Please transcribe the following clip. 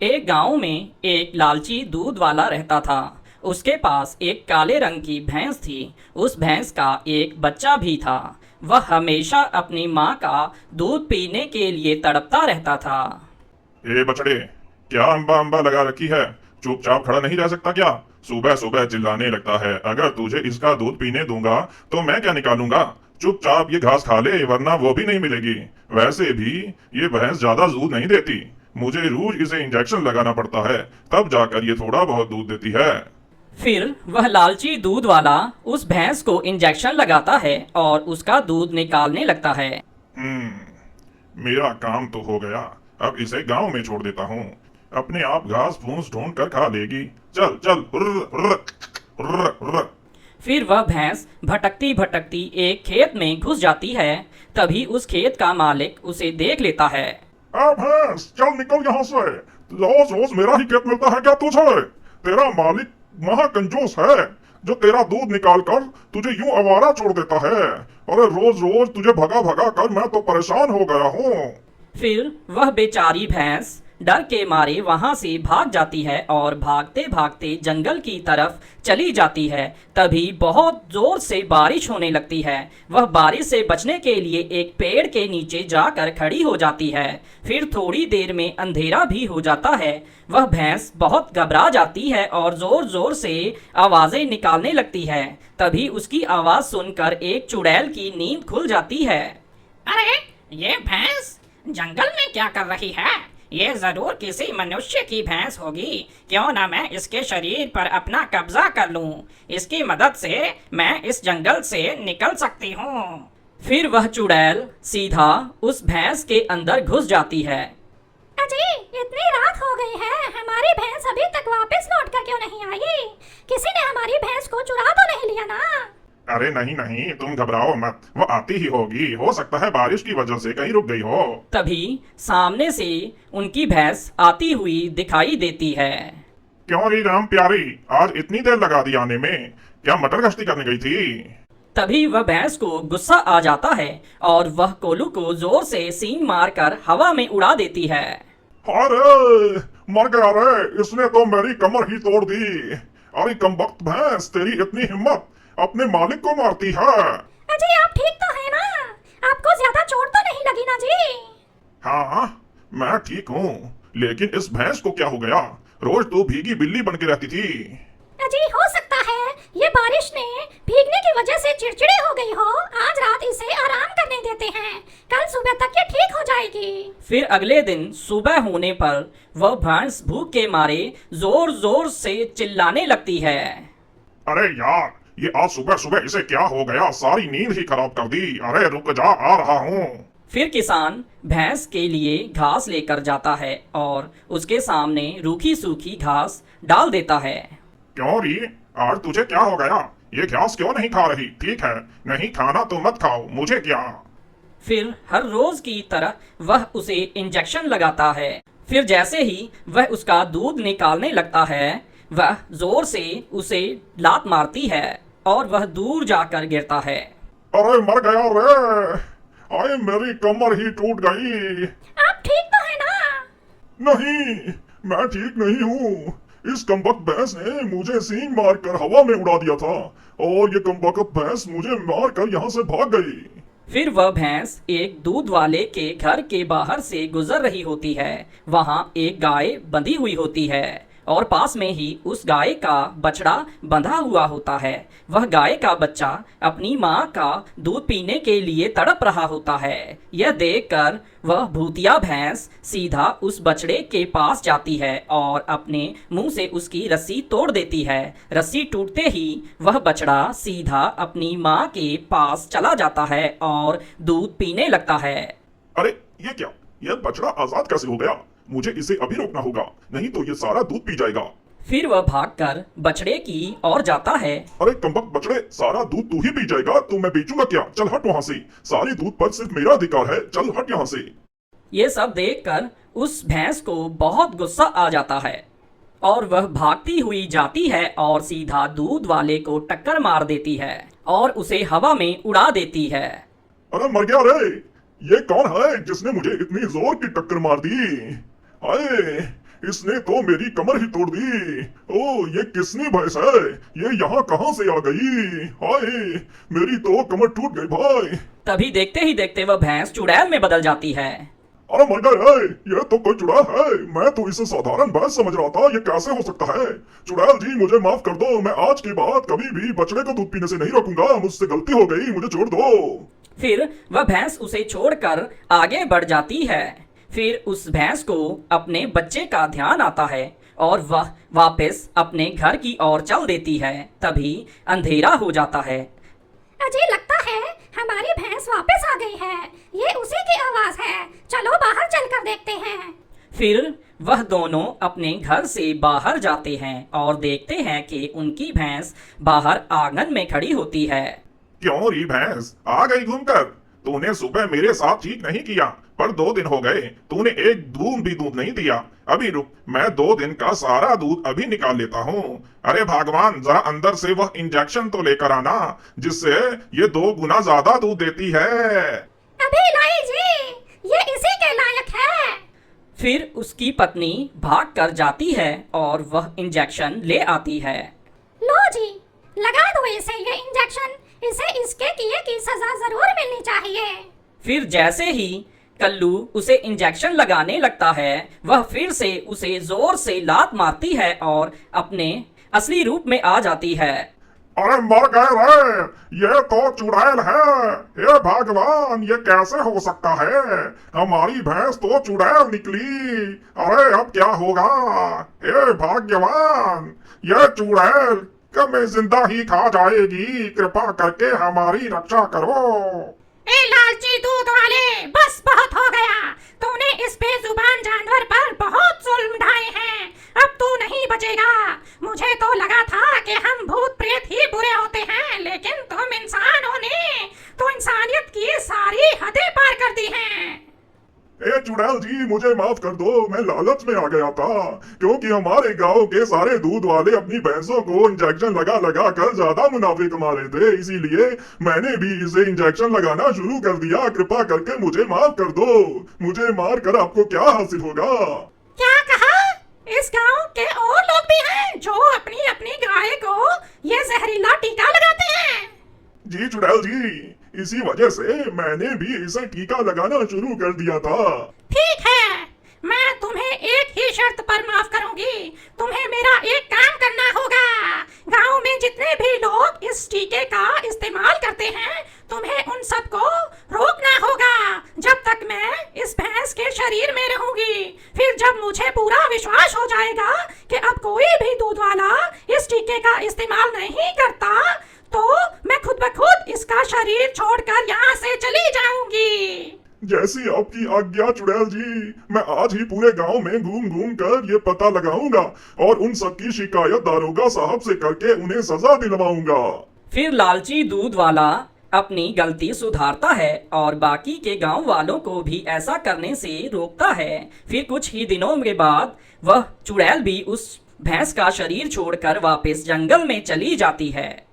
एक गांव में एक लालची दूध वाला रहता था। उसके पास एक काले रंग की भैंस थी। उस भैंस का एक बच्चा भी था। वह हमेशा अपनी माँ का दूध पीने के लिए तड़पता रहता था। ए बछड़े, क्या अंबा अंबा लगा रखी है? चुपचाप खड़ा नहीं रह सकता क्या? सुबह सुबह चिल्लाने लगता है। अगर तुझे इसका दूध पीने दूंगा तो मैं क्या निकालूंगा? चुपचाप ये घास खा ले, वरना वो भी नहीं मिलेगी। वैसे भी ये भैंस ज्यादा दूध नहीं देती। मुझे रोज इसे इंजेक्शन लगाना पड़ता है, तब जाकर ये थोड़ा बहुत दूध देती है। फिर वह लालची दूध वाला उस भैंस को इंजेक्शन लगाता है और उसका दूध निकालने लगता है। मेरा काम तो हो गया। अब इसे गांव में छोड़ देता हूँ। अपने आप घास फूस ढूंढ कर खा लेगी। चल चल, हुर्र, हुर्र, हुर्र, हुर्र। फिर वह भैंस भटकती भटकती एक खेत में घुस जाती है। तभी उस खेत का मालिक उसे देख लेता है। भैंस, चल निकल यहाँ से। रोज रोज मेरा ही खेत मिलता है क्या तुझे? तेरा मालिक महा कंजूस है, जो तेरा दूध निकाल कर तुझे यूं आवारा छोड़ देता है। अरे रोज रोज तुझे भगा भगा कर मैं तो परेशान हो गया हूँ। फिर वह बेचारी भैंस डर के मारे वहां से भाग जाती है और भागते भागते जंगल की तरफ चली जाती है। तभी बहुत जोर से बारिश होने लगती है। वह बारिश से बचने के लिए एक पेड़ के नीचे जाकर खड़ी हो जाती है। फिर थोड़ी देर में अंधेरा भी हो जाता है। वह भैंस बहुत घबरा जाती है और जोर जोर से आवाजें निकालने लगती है। तभी उसकी आवाज सुनकर एक चुड़ैल की नींद खुल जाती है। अरे, ये भैंस जंगल में क्या कर रही है? ये जरूर किसी मनुष्य की भैंस होगी। क्यों ना मैं इसके शरीर पर अपना कब्जा कर लूं। इसकी मदद से मैं इस जंगल से निकल सकती हूँ। फिर वह चुड़ैल सीधा उस भैंस के अंदर घुस जाती है। अजी, इतनी रात हो गई है, हमारी भैंस अभी तक वापस लौट कर क्यों नहीं आई? किसी ने हमारी भैंस को चुरा तो नहीं लिया ना? अरे नहीं नहीं, तुम घबराओ मत, वो आती ही होगी। हो सकता है बारिश की वजह से कहीं रुक गई हो। तभी सामने से उनकी भैंस आती हुई दिखाई देती है। क्यों री राम प्यारी, आज इतनी देर लगा दी आने में? क्या मटर गश्ती करने गई थी? तभी वह भैंस को गुस्सा आ जाता है और वह कोलू को जोर से सींग मारकर हवा में उड़ा देती है। अरे मर गया रे, इसने तो मेरी कमर ही तोड़ दी। अरे कमबख्त भैंस, तेरी इतनी हिम्मत, अपने मालिक को मारती है। अजी, आप ठीक तो है ना? आपको ज्यादा चोट तो नहीं लगी ना जी? हाँ, मैं ठीक हूँ, लेकिन इस भैंस को क्या हो गया? रोज तो भीगी बिल्ली बन के रहती थी। अजी, हो सकता है ये बारिश ने भीगने की वजह से चिड़चिड़ी हो गई हो। आज रात इसे आराम करने देते हैं, कल सुबह तक ये ठीक हो जाएगी। फिर अगले दिन सुबह होने पर वह भैंस भूख के मारे जोर जोर से चिल्लाने लगती है। अरे यार, ये आज सुबह सुबह इसे क्या हो गया? सारी नींद ही खराब कर दी। अरे रुक जा, आ रहा हूँ। फिर किसान भैंस के लिए घास लेकर जाता है और उसके सामने रूखी सूखी घास डाल देता है। क्यों री, आज तुझे क्या हो गया? ये घास क्यों नहीं खा रही? ठीक है, नहीं खाना तो मत खाओ, मुझे क्या। फिर हर रोज की तरह वह उसे इंजेक्शन लगाता है। फिर जैसे ही वह उसका दूध निकालने लगता है, वह जोर से उसे लात मारती है और वह दूर जाकर गिरता है। अरे मर गया रे, अरे मेरी कमर ही टूट गई। आप ठीक तो है ना? नहीं, मैं ठीक नहीं हूँ। इस कमबख्त भैंस ने मुझे सींग मारकर हवा में उड़ा दिया था, और ये कमबख्त भैंस मुझे मारकर यहाँ से भाग गई। फिर वह भैंस एक दूध वाले के घर के बाहर से गुजर रही होती है। वहाँ एक गाय बंधी हुई होती है और पास में ही उस गाय का बछड़ा बंधा हुआ होता है। वह गाय का बच्चा अपनी माँ का दूध पीने के लिए तड़प रहा होता है। यह देखकर वह भूतिया भैंस सीधा उस बछड़े के पास जाती है और अपने मुंह से उसकी रस्सी तोड़ देती है। रस्सी टूटते ही वह बछड़ा सीधा अपनी माँ के पास चला जाता है और दूध पीने लगता है। अरे ये क्या, यह बछड़ा आजाद कैसे हो गया? मुझे इसे अभी रोकना होगा, नहीं तो ये सारा दूध पी जाएगा। फिर वह भागकर बछड़े की ओर जाता है। अरे कमबख्त बछड़े, सारा दूध तू ही पी जाएगा तो मैं बेचूंगा क्या? चल हट वहाँ से, सारी दूध पर सिर्फ मेरा अधिकार है। चल हट यहाँ से। ये सब देखकर उस भैंस को बहुत गुस्सा आ जाता है और वह भागती हुई जाती है और सीधा दूध वाले को टक्कर मार देती है और उसे हवा में उड़ा देती है। अरे मर गया रे, ये कौन है जिसने मुझे इतनी जोर की टक्कर मार दी? हाय, इसने तो मेरी कमर ही तोड़ दी। ओ, ये किसनी भैंस है? ये यहाँ कहाँ से आ गई? हाय, मेरी तो कमर टूट गई भाई। तभी देखते ही देखते वह भैंस चुड़ैल में बदल जाती है। अरे मर गए, ये तो कोई चुड़ैल है। मैं तो इसे साधारण भैंस समझ रहा था, ये कैसे हो सकता है? चुड़ैल जी मुझे माफ कर दो, मैं आज के बाद कभी भी बछड़े को दूध पीने से नहीं रोकूंगा। मुझसे गलती हो गई, मुझे छोड़ दो। फिर वह भैंस उसे छोड़कर आगे बढ़ जाती है। फिर उस भैंस को अपने बच्चे का ध्यान आता है और वह वापस अपने घर की ओर चल देती है। तभी अंधेरा हो जाता है। अजय, लगता है हमारी भैंस वापस आ गई है। ये उसी की आवाज है। चलो बाहर चलकर देखते हैं। फिर वह दोनों अपने घर से बाहर जाते हैं और देखते हैं कि उनकी भैंस बाहर आंगन में खड़ी होती है। क्यों री भैंस, आ गई घूमकर? तूने सुबह मेरे साथ ठीक नहीं किया, पर 2 दिन हो गए, तूने एक बूंद भी दूध नहीं दिया। अभी रुक, मैं 2 दिन का सारा दूध अभी निकाल लेता हूँ। अरे भगवान, जरा अंदर से वह इंजेक्शन तो लेकर आना, जिससे ये 2 गुना ज्यादा दूध देती है। अभी लाई जी, ये इसी के लायक है। फिर उसकी पत्नी भाग कर जाती है और वह इंजेक्शन ले आती है। लो जी, लगा दो इसे ये इंजेक्शन। इसे इसके किए की सजा जरूर मिलनी चाहिए। फिर जैसे ही कल्लू उसे इंजेक्शन लगाने लगता है, वह फिर से उसे जोर से लात मारती है और अपने असली रूप में आ जाती है। अरे मर गए रे, ये तो चुड़ैल है। हे भगवान, ये कैसे हो सकता है? हमारी भैंस तो चुड़ैल निकली। अरे अब क्या होगा? हे भाग्यवान, ये चुड़ैल कब में जिंदा ही खा जाएगी। कृपा करके हमारी रक्षा करो। ए लालची दूध वाले, बस बहुत हो गया। तूने इस बेजुबान जानवर पर बहुत जुल्म ढाए हैं। अब तू नहीं बचेगा। मुझे तो लगा था कि हम भूत प्रेत ही बुरे होते हैं, लेकिन तुम इंसानों ने तो इंसानियत की सारी हदें पार कर दी हैं। ए चुड़ैल जी, मुझे माफ कर दो, मैं लालच में आ गया था। क्योंकि हमारे गांव के सारे दूध वाले अपनी भैंसों को इंजेक्शन लगा लगा कर ज्यादा मुनाफे कमा रहे थे, इसीलिए मैंने भी इसे इंजेक्शन लगाना शुरू कर दिया। कृपा करके मुझे माफ कर दो। मुझे मार कर आपको क्या हासिल होगा? क्या कहा? इस गांव के और लोग भी हैं जो अपनी अपनी गाय को ये जहरीला टीका लगाते हैं। जी चुड़ैल जी, इसी वजह से मैंने भी इसे टीका लगाना शुरू कर दिया था। ठीक है, मैं तुम्हें एक ही शर्त पर माफ करूंगी। तुम्हें मेरा एक काम करना होगा। गांव में जितने भी लोग इस टीके का इस्तेमाल करते हैं, तुम्हें उन सबको रोकना होगा जब तक मैं इस भैंस के शरीर में रहूंगी। फिर जब मुझे पूरा विश्वास हो जाएगा कि अब कोई भी दूध वाला इस टीके का इस्तेमाल नहीं करता, तो मैं खुद ब खुद इसका शरीर छोड़कर यहाँ से चली जाऊंगी। जैसी आपकी आज्ञा चुड़ैल जी। मैं आज ही पूरे गांव में घूम घूम कर ये पता लगाऊंगा और उन सब की शिकायत दारोगा साहब से करके उन्हें सजा दिलवाऊंगा। फिर लालची दूध वाला अपनी गलती सुधारता है और बाकी के गांव वालों को भी ऐसा करने से रोकता है। फिर कुछ ही दिनों के बाद वह चुड़ैल भी उस भैंस का शरीर छोड़कर वापस जंगल में चली जाती है।